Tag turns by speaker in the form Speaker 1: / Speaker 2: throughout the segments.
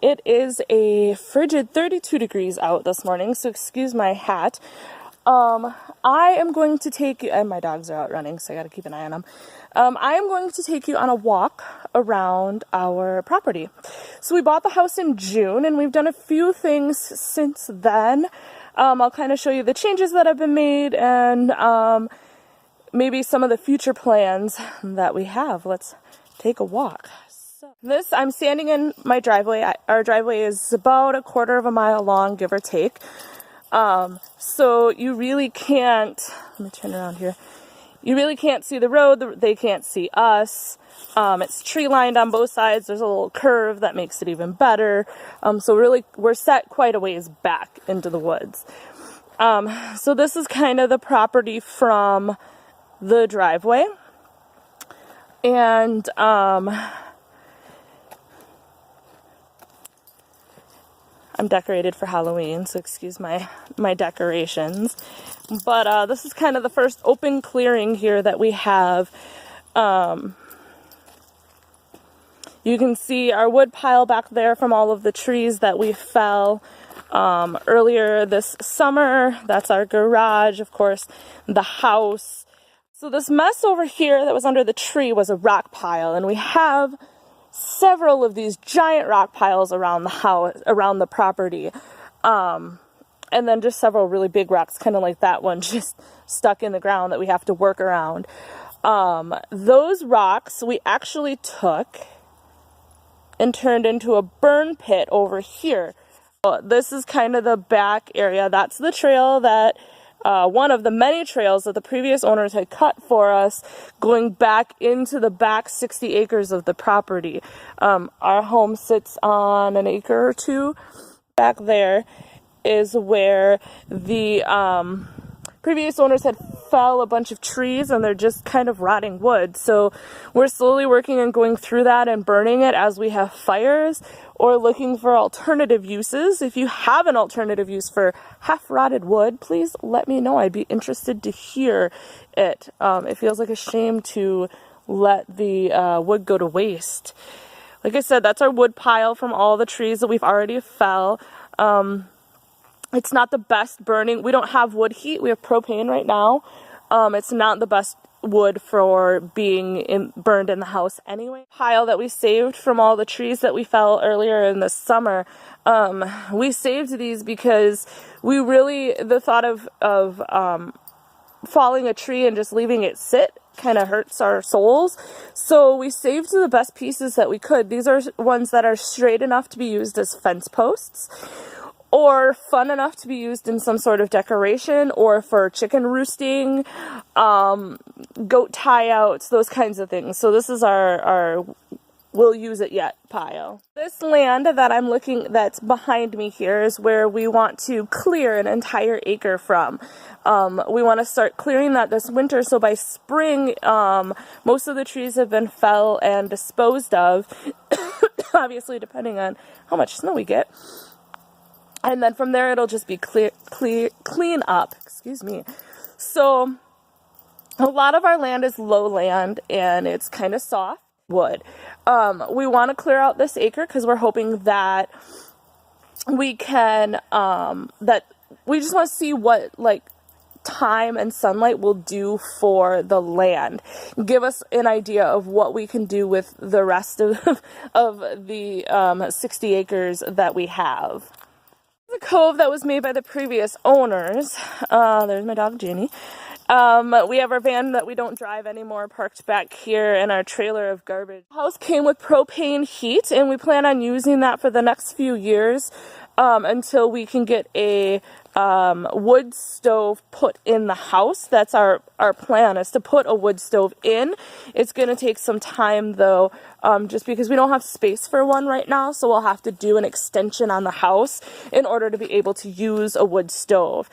Speaker 1: It is a frigid 32 degrees out this morning, so excuse my hat. I am going to take you, and my dogs are out running, so I gotta keep an eye on them. I am going to take you on a walk around our property. So we bought the house in June, and we've done a few things since then. I'll kind of show you the changes that have been made, and maybe some of the future plans that we have. Let's take a walk. I'm standing in my driveway. Our driveway is about a quarter of a mile long, give or take. So you really can't, let me turn around here. You really can't see the road. They can't see us. It's tree lined on both sides. There's a little curve that makes it even better. So really we're set quite a ways back into the woods. So this is kind of the property from the driveway. And, I'm decorated for Halloween, so excuse my decorations. But this is kind of the first open clearing here that we have. You can see our wood pile back there from all of the trees that we fell earlier this summer. That's our garage, of course, the house. So this mess over here that was under the tree was a rock pile, and we have several of these giant rock piles around the house, around the property, and then just several really big rocks, kind of like that one just stuck in the ground that we have to work around. Those rocks we actually took and turned into a burn pit over here. This is kind of the back area. That's the trail that one of the many trails that the previous owners had cut for us, going back into the back 60 acres of the property. Our home sits on an acre or two. Back there is where the previous owners had fell a bunch of trees, and they're just kind of rotting wood. So we're slowly working on going through that and burning it as we have fires, or looking for alternative uses. If you have an alternative use for half-rotted wood, please let me know. I'd be interested to hear it. It feels like a shame to let the wood go to waste. Like I said, that's our wood pile from all the trees that we've already fell. It's not the best burning. We don't have wood heat. We have propane right now. It's not the best wood for being burned in the house anyway. Pile that we saved from all the trees that we fell earlier in the summer. We saved these because we really, the thought of falling a tree and just leaving it sit kind of hurts our souls. So we saved the best pieces that we could. These are ones that are straight enough to be used as fence posts, or fun enough to be used in some sort of decoration, or for chicken roosting, goat tie-outs, those kinds of things. So this is our we'll use it yet pile. This land that I'm looking, that's behind me here, is where we want to clear an entire acre from. We want to start clearing that this winter, so by spring, most of the trees have been fell and disposed of, obviously depending on how much snow we get. And then from there, it'll just be clean up, excuse me. So a lot of our land is lowland, and it's kind of soft wood. We want to clear out this acre because we're hoping that we can, that we just want to see what time and sunlight will do for the land. Give us an idea of what we can do with the rest of the 60 acres that we have. The cove that was made by the previous owners. There's my dog Jeannie. We have our van that we don't drive anymore parked back here, and our trailer of garbage. The house came with propane heat, and we plan on using that for the next few years until we can get a wood stove put in the house. That's our plan, is to put a wood stove in. It's going to take some time though, just because we don't have space for one right now, so we'll have to do an extension on the house in order to be able to use a wood stove.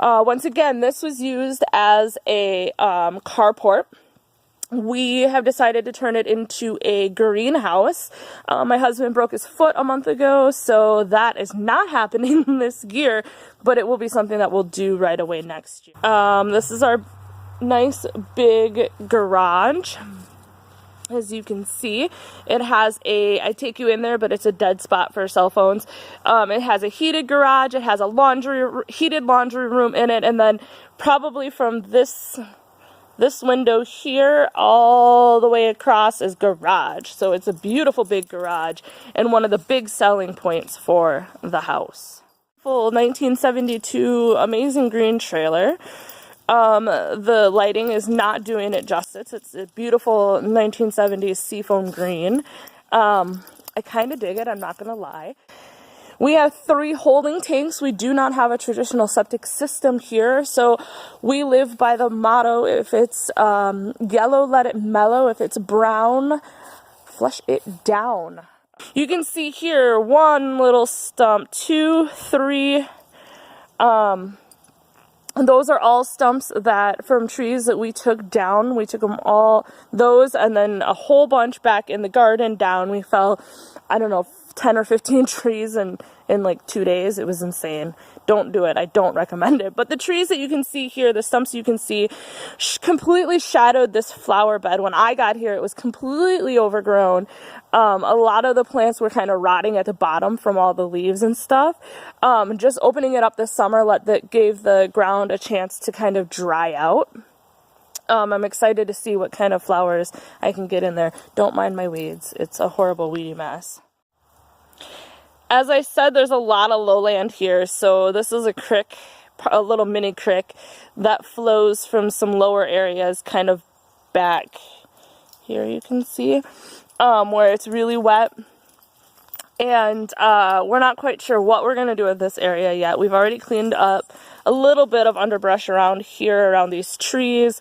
Speaker 1: Once again, this was used as a carport. We have decided to turn it into a greenhouse. My husband broke his foot a month ago, so that is not happening this year, but it will be something that we'll do right away next year. This is our nice big garage. As you can see, it has I take you in there, but it's a dead spot for cell phones. It has a heated garage, it has a heated laundry room in it, and then probably from this window here all the way across is garage. So it's a beautiful big garage and one of the big selling points for the house. Full 1972 Amazing Green trailer. The lighting is not doing it justice. It's a beautiful 1970s seafoam green. I kind of dig it, I'm not gonna lie. We have 3 holding tanks. We do not have a traditional septic system here, so we live by the motto, if it's yellow, let it mellow. If it's brown, flush it down. You can see here 1 little stump, 2, 3, those are all stumps that from trees that we took down. We took them all, those, and then a whole bunch back in the garden down. We fell, I don't know, 10 or 15 trees in like 2 days. It was insane. Don't do it. I don't recommend it. But the trees that you can see here, the stumps you can see, completely shadowed this flower bed. When I got here, it was completely overgrown. A lot of the plants were kind of rotting at the bottom from all the leaves and stuff. Just opening it up this summer gave the ground a chance to kind of dry out. I'm excited to see what kind of flowers I can get in there. Don't mind my weeds. It's a horrible weedy mess. As I said, there's a lot of lowland here, so this is a creek, a little mini creek that flows from some lower areas kind of back here, you can see, where it's really wet. And we're not quite sure what we're going to do with this area yet. We've already cleaned up a little bit of underbrush around here, around these trees.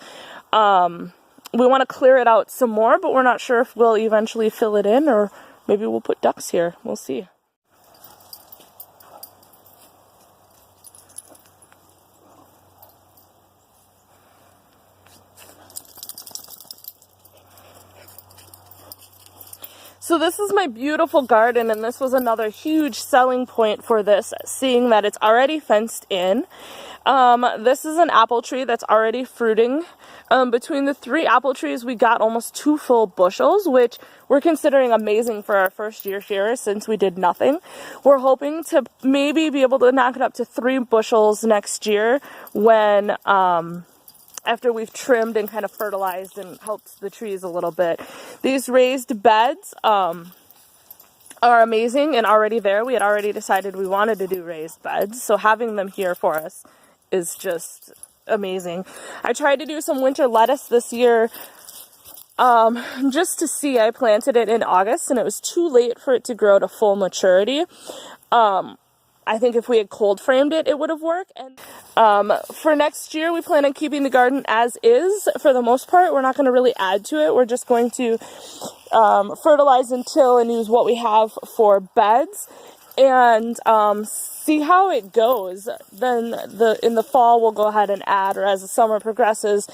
Speaker 1: We want to clear it out some more, but we're not sure if we'll eventually fill it in, or maybe we'll put ducks here. We'll see. So this is my beautiful garden, and this was another huge selling point for this, seeing that it's already fenced in. This is an apple tree that's already fruiting. Between the 3 apple trees, we got almost 2 full bushels, which we're considering amazing for our first year here since we did nothing. We're hoping to maybe be able to knock it up to 3 bushels next year when, after we've trimmed and kind of fertilized and helped the trees a little bit. These raised beds are amazing and already there. We had already decided we wanted to do raised beds, so having them here for us is just amazing. I tried to do some winter lettuce this year just to see. I planted it in August and it was too late for it to grow to full maturity. I think if we had cold framed it, it would have worked. And for next year, we plan on keeping the garden as is for the most part. We're not going to really add to it. We're just going to fertilize and till and use what we have for beds and see how it goes. Then in the fall, we'll go ahead and add, or as the summer progresses,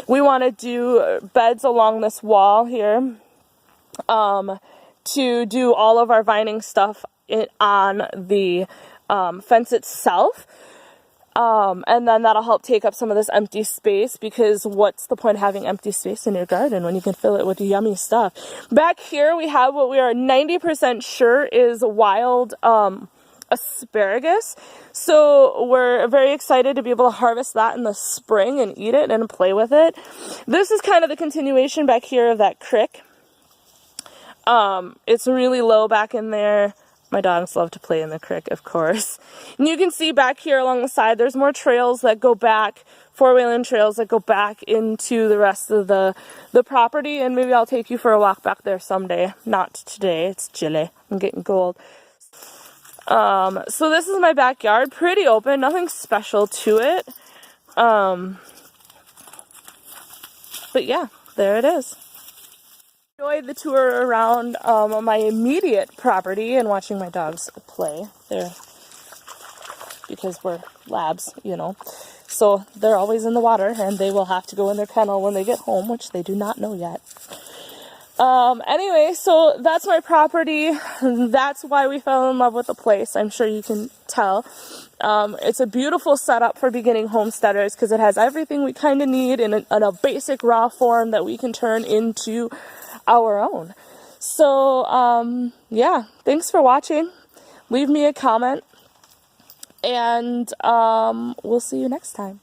Speaker 1: we want to do beds along this wall here to do all of our vining stuff on the fence itself, and then that'll help take up some of this empty space, because what's the point of having empty space in your garden when you can fill it with yummy stuff? Back here we have what we are 90% sure is wild asparagus, so we're very excited to be able to harvest that in the spring and eat it and play with it. This is kind of the continuation back here of that creek. It's really low back in there. My dogs love to play in the creek, of course. And you can see back here along the side, there's more trails that go back, 4-wheeling trails that go back into the rest of the property. And maybe I'll take you for a walk back there someday. Not today, it's chilly. I'm getting cold. So this is my backyard, pretty open, nothing special to it. But yeah, there it is. Enjoyed the tour around my immediate property and watching my dogs play there, because we're labs, you know, so they're always in the water and they will have to go in their kennel when they get home, which they do not know yet. Anyway, so that's my property. That's why we fell in love with the place. I'm sure you can tell. It's a beautiful setup for beginning homesteaders because it has everything we kind of need in a basic raw form that we can turn into our own. So, yeah, thanks for watching. Leave me a comment, and we'll see you next time.